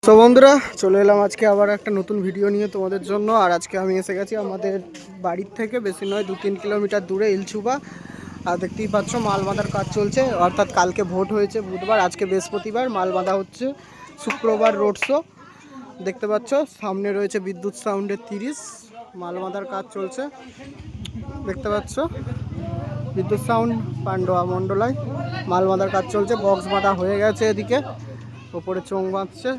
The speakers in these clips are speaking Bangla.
তো বন্ধুরা চলে এলাম আজকে আবার একটা নতুন ভিডিও নিয়ে তোমাদের জন্য। আর আজকে আমি এসে গেছি আমাদের বাড়ির থেকে বেশি নয় 2-3 কিলোমিটার দূরে ইলছুবা। আর দেখতেই পাচ্ছ মাল বাঁধার কাজ চলছে, অর্থাৎ কালকে ভোট হয়েছে বুধবার, আজকে বৃহস্পতিবার, মাল বাঁধা হচ্ছে। শুক্রবার রোড শো দেখতে পাচ্ছ, সামনে রয়েছে বিদ্যুৎ সাউন্ডের 30, মাল বাঁধার কাজ চলছে দেখতে পাচ্ছ। বিদ্যুৎ সাউন্ড পান্ডোয়া মন্ডলায় মাল বাঁধার কাজ চলছে। বক্স বাঁধা হয়ে গেছে, এদিকে ওপরে চোং বাঁধছে,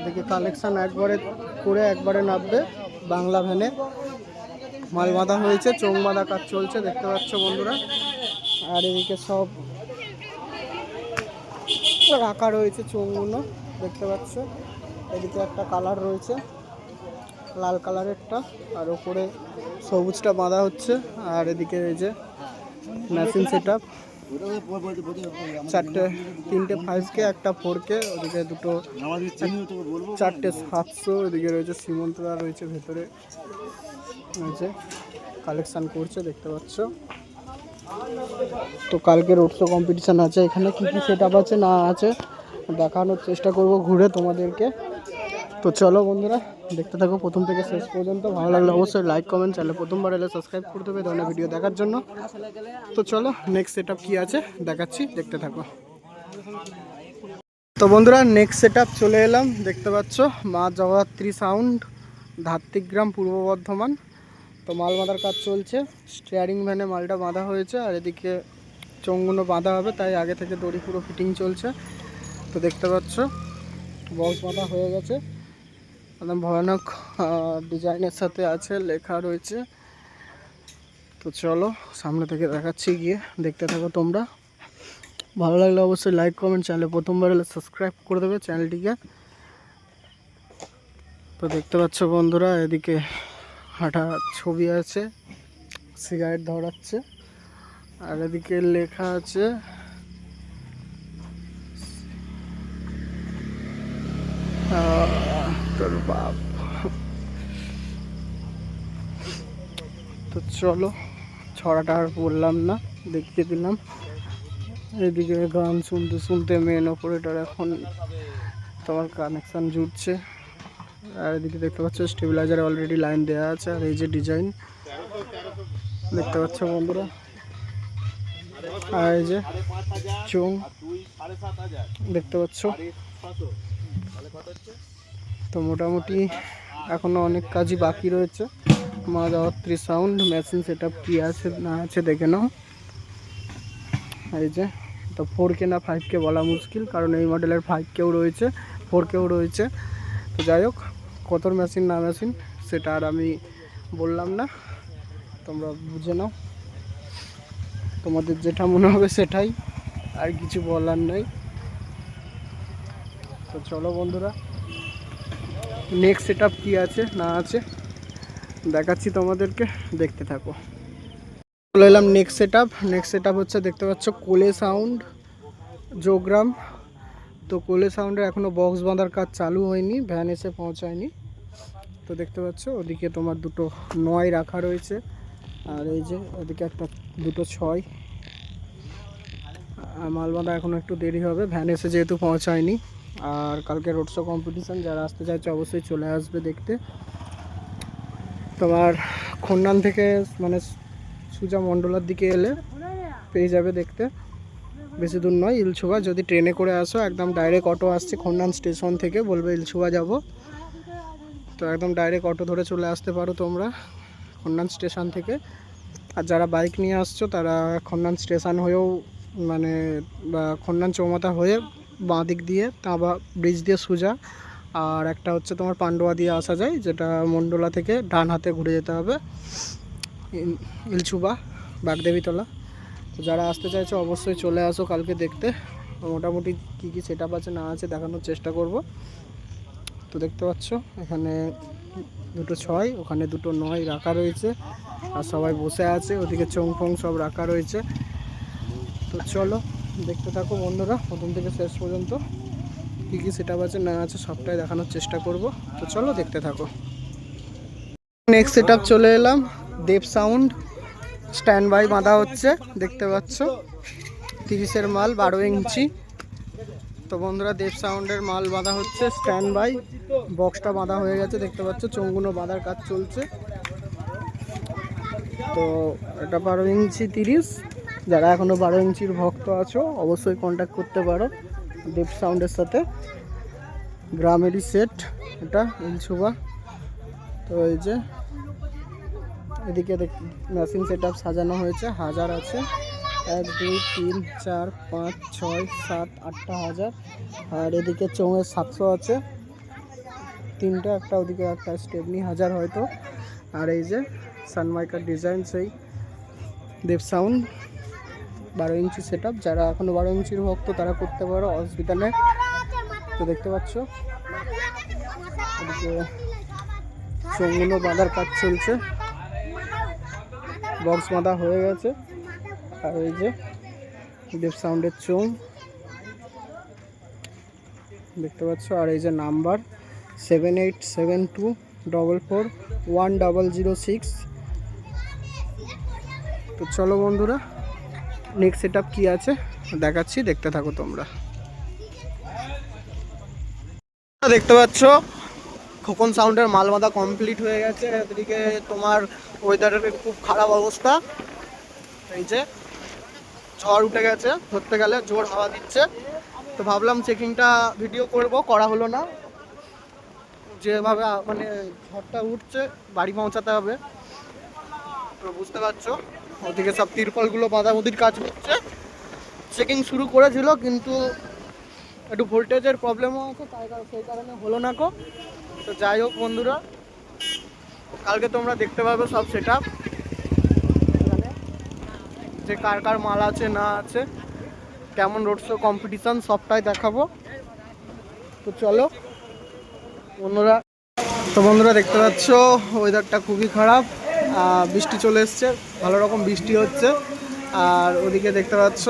এদিকে কালেকশন একবারে করে একবারে নামবে বাংলা ভ্যানে। মাল বাঁধা হয়েছে, চোং বাঁধা কাজ চলছে দেখতে পাচ্ছ বন্ধুরা। আর এদিকে সব রাখা রয়েছে চোংগুলো দেখতে পাচ্ছ। এদিকে একটা কালার রয়েছে লাল কালারেরটা, আর ওপরে সবুজটা বাঁধা হচ্ছে। আর এদিকে এই যে মেশিন সেট আপ, তিনটে 5K, একটা 4K, ওদিকে দুটো 4টে 700, ওদিকে রয়েছে সীমন্তদা রয়েছে ভেতরে, রয়েছে কালেকশান করছে দেখতে পাচ্ছ। তো কালকে রোড শো কম্পিটিশান আছে, এখানে কী কী সেট আপ আছে না আছে দেখানোর চেষ্টা করব ঘুরে তোমাদেরকে। তো চলো বন্ধুরা দেখতে থাকো প্রথম থেকে শেষ পর্যন্ত। ভালো লাগলে অবশ্যই লাইক কমেন্ট, চ্যানেলে প্রথমবার এলে সাবস্ক্রাইব করতে হবে ধরনের ভিডিও দেখার জন্য। তো চলো নেক্সট সেট আপ কী আছে দেখাচ্ছি, দেখতে থাকো। তো বন্ধুরা নেক্সট সেট আপ চলে এলাম, দেখতে পাচ্ছ মা জগদ্ধাত্রী সাউন্ড, ধাত্রিগ্রাম, পূর্ব বর্ধমান। তো মাল বাঁধার কাজ চলছে, স্টিয়ারিং ভ্যানে মালটা বাঁধা হয়েছে, আর এদিকে চোঙগুলো বাঁধা হবে, তাই আগে থেকে দড়ি পুরো ফিটিং চলছে। তো দেখতে পাচ্ছ বক্স বাঁধা হয়ে গেছে, একদম ভয়ানক ডিজাইনের সাথে আছে, লেখা রয়েছে। তো চলো সামনে থেকে দেখাচ্ছি, গিয়ে দেখতে থাকো তোমরা। ভালো লাগলে অবশ্যই লাইক কমেন্ট, চ্যানেলে প্রথমবার এলে সাবস্ক্রাইব করে দেবে চ্যানেলটিকে। তো দেখতে পাচ্ছ বন্ধুরা এদিকে হাঁটা ছবি আছে, সিগারেট ধরাচ্ছে, আর এদিকে লেখা আছে তোর বাপ। তো চলো ছড়াটা আর বললাম না, দেখিয়ে দিলাম। এদিকে গান শুনতে শুনতে মেন অপারেটর এখন তোমার কানেকশান জুটছে। আর এদিকে দেখতে পাচ্ছ স্টেবিলাইজারে অলরেডি লাইন দেওয়া আছে। আর এই যে ডিজাইন দেখতে পাচ্ছ বন্ধুরা, আর এই যে চোং দেখতে পাচ্ছ। তো মোটামুটি এখনো অনেক কাজই বাকি রয়েছে। মা Jagaddhatri sound machine set up কী আছে না আছে দেখে নাও। এই যে তো 4K না 5K বলা মুশকিল, কারণ এই মডেলের 5Kও রয়েছে 4Kও রয়েছে। তো যাই হোক কত মেশিন না মেশিন সেটা আর আমি বললাম না, তোমরা বুঝে নাও, তোমাদের যেটা মনে হবে সেটাই, আর কিছু বলার নেই। তো চলো বন্ধুরা নেক্সট সেট আপ কী আছে না আছে দেখাচ্ছি তোমাদেরকে, দেখতে থাকো। চলে এলাম নেক্সট সেট আপ হচ্ছে দেখতে পাচ্ছ কোলে সাউন্ড যোগগ্রাম। তো কোলে সাউন্ডের এখনও বক্স বাঁধার কাজ চালু হয়নি, ভ্যান এসে পৌঁছায়নি। তো দেখতে পাচ্ছ ওদিকে তোমার দুটো 9 রাখা রয়েছে, আর এই যে ওদিকে একটা দুটো 6। মাল বাঁধা এখনও একটু দেরি হবে, ভ্যান এসে যেহেতু পৌঁছায়নি। আর কালকে রোড শো কম্পিটিশান, যারা আসতে চাইছে অবশ্যই চলে আসবে দেখতে। তোমার খন্নান থেকে মানে সুজা মন্ডলার দিকে এলে পেয়ে যাবে দেখতে, বেশি দূর নয় ইলছুবা। যদি ট্রেনে করে আসো একদম ডাইরেক্ট অটো আসছে খন্নান স্টেশন থেকে, বলবে ইলছুবা যাব, তো একদম ডাইরেক্ট অটো ধরে চলে আসতে পারো তোমরা খন্নান স্টেশন থেকে। আর যারা বাইক নিয়ে আসছো তারা খন্নান স্টেশন হয়েও মানে বা খন্নান চৌমাথা হয়ে বাঁ দিক দিয়ে তাঁবা ব্রিজ দিয়ে সোজা, আর একটা হচ্ছে তোমার পান্ডোয়া দিয়ে আসা যায়, যেটা মন্ডলা থেকে ডান হাতে ঘুরে যেতে হবে ইলছুবা বাগদেবীতলা। তো যারা আসতে চাইছো অবশ্যই চলে আসো কালকে দেখতে। মোটামুটি কী কী সেট আপ আছে না আছে দেখানোর চেষ্টা করব। তো দেখতে পাচ্ছ এখানে দুটো 6, ওখানে দুটো 9 রাখা রয়েছে, আর সবাই বসে আছে, ওদিকে চোং ফোং সব রাখা রয়েছে। তো চলো দেখতে থাকো বন্ধুরা প্রথম থেকে শেষ পর্যন্ত, কী কী সেট আপ আছে না আছে সবটাই দেখানোর চেষ্টা করব। তো চলো দেখতে থাকো। নেক্সট সেট আপ চলে এলাম, দেব সাউন্ড স্ট্যান্ড বাই বাঁধা হচ্ছে দেখতে পাচ্ছ, 30-এর মাল 12 ইঞ্চি। তো বন্ধুরা দেব সাউন্ডের মাল বাঁধা হচ্ছে, স্ট্যান্ড বাই। বক্সটা বাঁধা হয়ে গেছে, দেখতে পাচ্ছ চোঙগুলো বাঁধার কাজ চলছে। তো এটা 12 ইঞ্চি 30। যারা এখনও 12 ইঞ্চির ভক্ত আছো অবশ্যই কন্ট্যাক্ট করতে পারো দেব সাউন্ডের সাথে। গ্রামেরই সেট এটা, ইলছুবা। তো এই যে এদিকে মেশিন সেট আপ সাজানো হয়েছে, হাজার আছে 1 2 3 4 5 6 7 8টা হাজার। আর এদিকে চোঙের 700 আছে, 3টা, একটা ওদিকে একটা স্টেপনি হাজার হয়তো। আর এই যে সানমাইকার ডিজাইন সেই দেব সাউন্ড 12 ইঞ্চি সেট আপ। যারা এখনও 12 ইঞ্চির ভক্ত তারা করতে পারো, অসুবিধা নেই। তো দেখতে পাচ্ছ এদিকে চোঙগুলো বাঁধার কাজ চলছে, বক্স বাঁধা হয়ে গেছে। আর এই যে দেব সাউন্ডের চোঙ দেখতে পাচ্ছ। আর এই যে নাম্বার 7872441006। তো চলো বন্ধুরা নেক্সট সেট আপ কী আছে দেখাচ্ছি, দেখতে থাকো তোমরা। দেখতে পাচ্ছ খোকন সাউন্ডের মাল বাঁধা কমপ্লিট হয়ে গেছে। এদিকে তোমার ওয়েদারের খুব খারাপ অবস্থা, এই যে ঝড় উঠে গেছে, ধরতে গেলে জোর হাওয়া দিচ্ছে। তো ভাবলাম চেকিংটা ভিডিও করা হলো না। যেভাবে মানে ঝড়টা উঠছে বাড়ি পৌঁছাতে হবে, তো বুঝতে পারছো। ওদিকে সব তিরপলগুলো বাঁধাবুধির কাজ হচ্ছে। চেকিং শুরু করেছিল কিন্তু একটু ভোল্টেজের প্রবলেমও আছে, সেই কারণে হলো না কো। তো যাই হোক বন্ধুরা, কালকে তোমরা দেখতে পাবে সব সেট আপ, যে কার কার মাল আছে না আছে, কেমন রোড শো কম্পিটিশান সবটাই দেখাবো। তো চলো বন্ধুরা। তো বন্ধুরা দেখতে পাচ্ছ ওয়েদারটা খুবই খারাপ, বৃষ্টি চলে এসছে, ভালো রকম বৃষ্টি হচ্ছে। আর ওদিকে দেখতে পাচ্ছ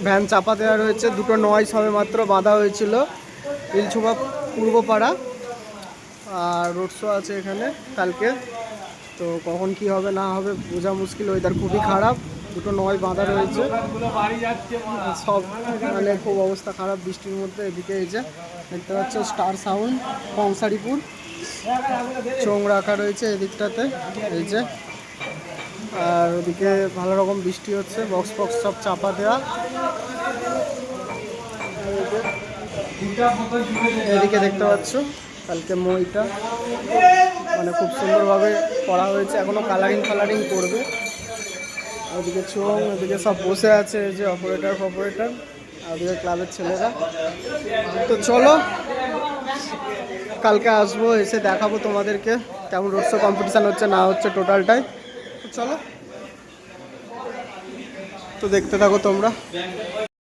ভ্যান চাপা দেওয়া রয়েছে, দুটো নয় সবে মাত্র বাঁধা হয়েছিল ইলছুবা পূর্বপাড়া। আর রোড শো আছে এখানে কালকে, তো কখন কি হবে না হবে বোঝা মুশকিল। ওয়েদার খুবই খারাপ, দুটো নয় বাঁধা রয়েছে, সব মানে খুব অবস্থা খারাপ বৃষ্টির মধ্যে। এদিকে এই যে দেখতে পাচ্ছ স্টার সাউন্ড কংসারিপুর চোঙ রাখা রয়েছে এদিকটাতে, এই যে। আর ওদিকে ভালো রকম বৃষ্টি হচ্ছে, বক্স ফক্স সব চাপা দেওয়া। এদিকে দেখতে পাচ্ছ কালকে মইটা মানে খুব সুন্দরভাবে করা হয়েছে, এখনো কালারিং করবে। ওদিকে চোঙ, ওদিকে সব বসে আছে, এই যে অপারেটর আর ওদিকে ক্লাবের ছেলেরা। তো চলো কালকে আসবো, এসে দেখাবো তোমাদেরকে কেমন রোড শো কম্পিটিশান হচ্ছে না হচ্ছে টোটালটাই। তো চলো, তো দেখতে থাকো তোমরা।